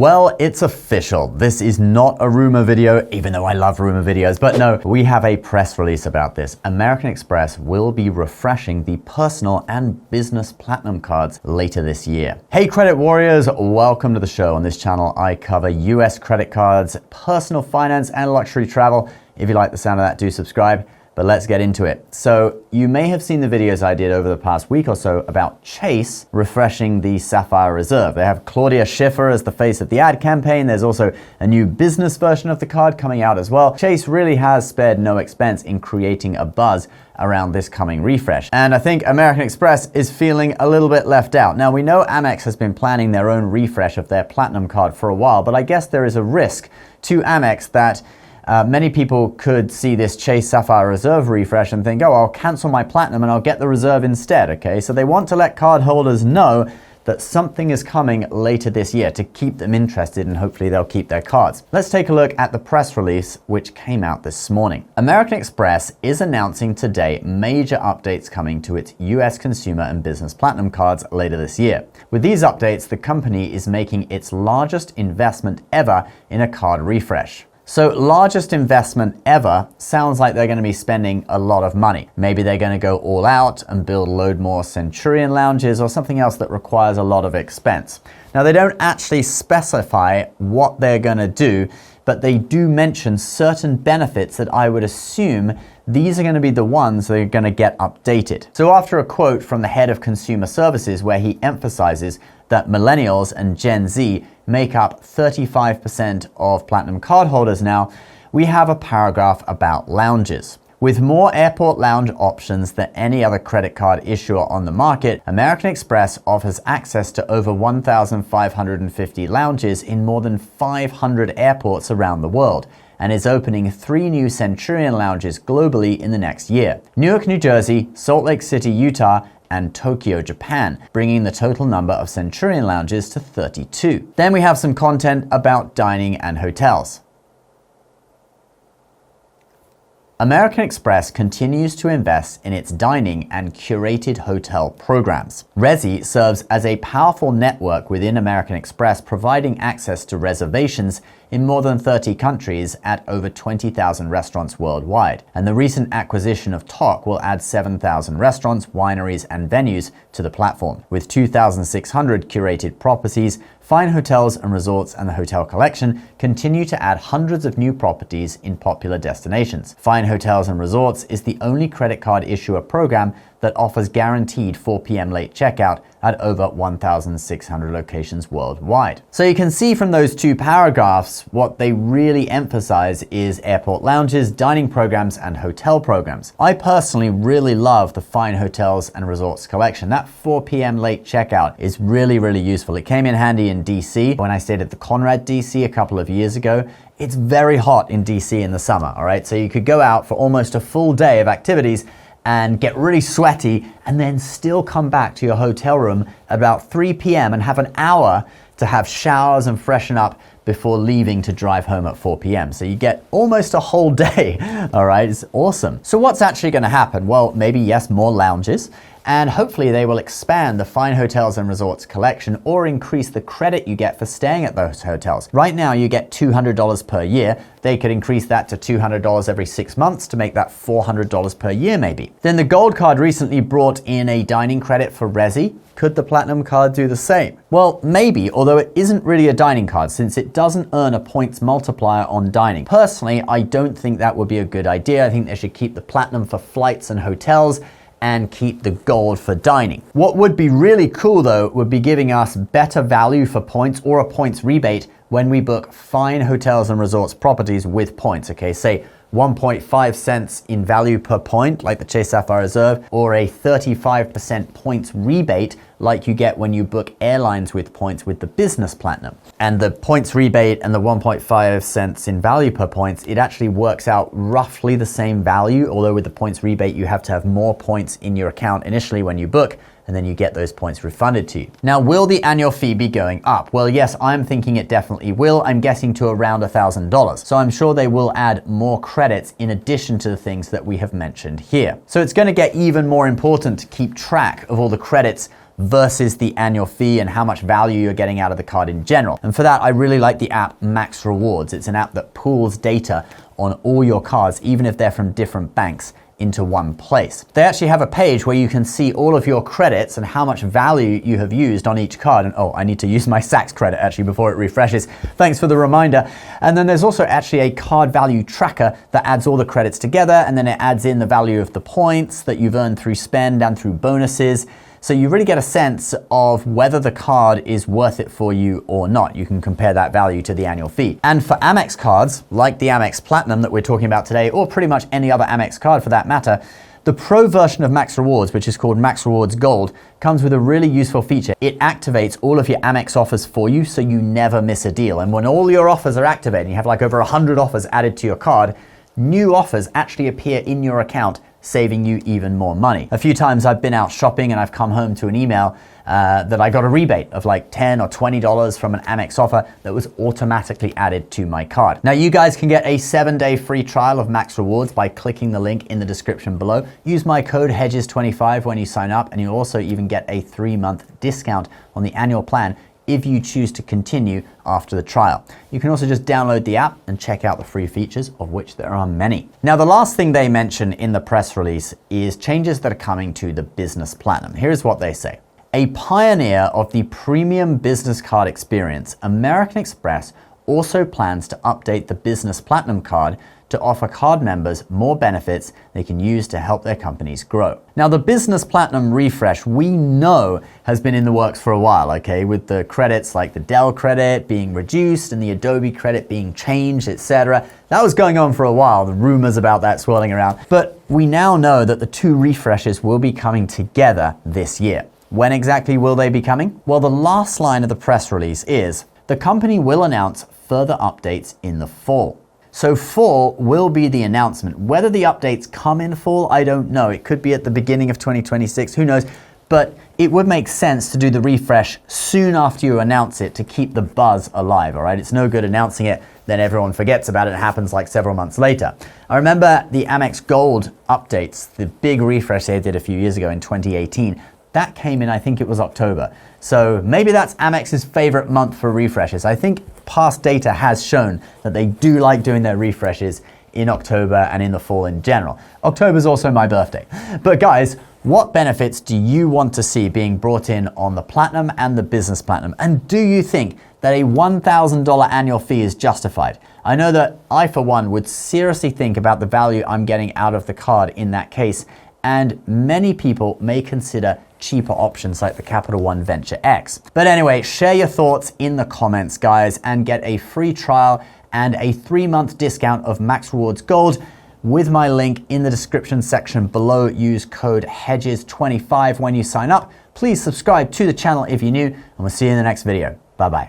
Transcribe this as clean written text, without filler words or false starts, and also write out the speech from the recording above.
Well, it's official. This is not a rumor video, even though I love rumor videos, but no, we have a press release about this. American Express will be refreshing the personal and business platinum cards later this year. Hey credit warriors, welcome to the show. On this channel, I cover US credit cards, personal finance, and luxury travel. If you like the sound of that, do subscribe. But let's get into it. So you may have seen the videos I did over the past week or so about Chase refreshing the Sapphire Reserve. They have Claudia Schiffer as the face of the ad campaign. There's also a new business version of the card coming out as well. Chase really has spared no expense in creating a buzz around this coming refresh. And I think American Express is feeling a little bit left out. Now we know Amex has been planning their own refresh of their Platinum card for a while, but I guess there is a risk to Amex that many people could see this Chase Sapphire Reserve refresh and think, oh, I'll cancel my Platinum and I'll get the Reserve instead, okay? So they want to let cardholders know that something is coming later this year to keep them interested, and hopefully they'll keep their cards. Let's take a look at the press release which came out this morning. American Express is announcing today major updates coming to its US consumer and business platinum cards later this year. With these updates, the company is making its largest investment ever in a card refresh. So largest investment ever sounds like they're going to be spending a lot of money. Maybe they're going to go all out and build a load more Centurion lounges or something else that requires a lot of expense. Now they don't actually specify what they're going to do, but they do mention certain benefits that I would assume these are going to be the ones that are going to get updated. So after a quote from the head of consumer services where he emphasizes that millennials and Gen Z make up 35% of platinum cardholders now, we have a paragraph about lounges. With more airport lounge options than any other credit card issuer on the market, American Express offers access to over 1,550 lounges in more than 500 airports around the world, and is opening 3 new Centurion lounges globally in the next year: Newark, New Jersey, Salt Lake City, Utah, and Tokyo, Japan, bringing the total number of Centurion lounges to 32. Then we have some content about dining and hotels. American Express continues to invest in its dining and curated hotel programs. Resy serves as a powerful network within American Express, providing access to reservations in more than 30 countries at over 20,000 restaurants worldwide. And the recent acquisition of Tock will add 7,000 restaurants, wineries, and venues to the platform. With 2,600 curated properties, Fine Hotels and Resorts and the Hotel Collection continue to add hundreds of new properties in popular destinations. Fine Hotels and Resorts is the only credit card issuer program that offers guaranteed 4 p.m. late checkout at over 1,600 locations worldwide. So you can see from those two paragraphs, what they really emphasize is airport lounges, dining programs, and hotel programs. I personally really love the Fine Hotels and Resorts collection. That 4 p.m. late checkout is really, really useful. It came in handy in DC when I stayed at the Conrad DC a couple of years ago. It's very hot in DC in the summer, all right? So you could go out for almost a full day of activities and get really sweaty and then still come back to your hotel room about 3 p.m. and have an hour to have showers and freshen up before leaving to drive home at 4 p.m. So you get almost a whole day, all right? It's awesome. So what's actually going to happen? Well, maybe yes, more lounges, and hopefully they will expand the Fine Hotels and Resorts collection or increase the credit you get for staying at those hotels. Right now you get $200 per year. They could increase that to $200 every 6 months to make that $400 per year maybe. Then the Gold Card recently brought in a dining credit for Resy. Could the Platinum card do the same? Well, maybe, although it isn't really a dining card since it doesn't earn a points multiplier on dining. Personally, I don't think that would be a good idea. I think they should keep the Platinum for flights and hotels and keep the gold for dining. What would be really cool though would be giving us better value for points or a points rebate when we book Fine Hotels and Resorts properties with points, okay? Say 1.5 cents in value per point, like the Chase Sapphire Reserve, or a 35% points rebate like you get when you book airlines with points with the Business Platinum. And the points rebate and the 1.5 cents in value per points, it actually works out roughly the same value, although with the points rebate, you have to have more points in your account initially when you book, and then you get those points refunded to you. Now, will the annual fee be going up? Well, yes, I'm thinking it definitely will. I'm guessing to around $1,000. So I'm sure they will add more credits in addition to the things that we have mentioned here. So it's going to get even more important to keep track of all the credits versus the annual fee and how much value you're getting out of the card in general. And for that, I really like the app Max Rewards. It's an app that pools data on all your cards, even if they're from different banks, into one place. They actually have a page where you can see all of your credits and how much value you have used on each card. And oh, I need to use my Saks credit actually before it refreshes. Thanks for the reminder. And then there's also actually a card value tracker that adds all the credits together, and then it adds in the value of the points that you've earned through spend and through bonuses. So you really get a sense of whether the card is worth it for you or not. You can compare that value to the annual fee. And for Amex cards, like the Amex Platinum that we're talking about today, or pretty much any other Amex card for that matter, the Pro version of Max Rewards, which is called Max Rewards Gold, comes with a really useful feature. It activates all of your Amex offers for you so you never miss a deal. And when all your offers are activated, you have like over 100 offers added to your card, new offers actually appear in your account, saving you even more money. A few times I've been out shopping and I've come home to an email that I got a rebate of like $10 or $20 from an Amex offer that was automatically added to my card. Now you guys can get a 7-day free trial of Max Rewards by clicking the link in the description below. Use my code Hedges25 when you sign up, and you'll also even get a 3-month discount on the annual plan if you choose to continue after the trial. You can also just download the app and check out the free features, of which there are many. Now, the last thing they mention in the press release is changes that are coming to the Business Platinum. Here's what they say. A pioneer of the premium business card experience, American Express also plans to update the Business Platinum card to offer card members more benefits they can use to help their companies grow. Now, the Business Platinum refresh, we know, has been in the works for a while, okay, with the credits like the Dell credit being reduced and the Adobe credit being changed, etc. That was going on for a while, the rumors about that swirling around. But we now know that the two refreshes will be coming together this year. When exactly will they be coming? Well, the last line of the press release is, the company will announce further updates in the fall. So fall will be the announcement. Whether the updates come in fall, I don't know. It could be at the beginning of 2026, who knows? But it would make sense to do the refresh soon after you announce it to keep the buzz alive, all right? It's no good announcing it, then everyone forgets about it. It happens like several months later. I remember the Amex Gold updates, the big refresh they did a few years ago in 2018. That came in, I think it was October. So maybe that's Amex's favorite month for refreshes. I think past data has shown that they do like doing their refreshes in October and in the fall in general. October is also my birthday. But guys, what benefits do you want to see being brought in on the Platinum and the Business Platinum? And do you think that a $1,000 annual fee is justified? I know that I, for one, would seriously think about the value I'm getting out of the card in that case, and many people may consider cheaper options like the Capital One Venture X. But anyway, share your thoughts in the comments, guys, and get a free trial and a 3-month discount of Max Rewards Gold with my link in the description section below. Use code Hedges25 when you sign up. Please subscribe to the channel if you're new, and we'll see you in the next video. Bye-bye.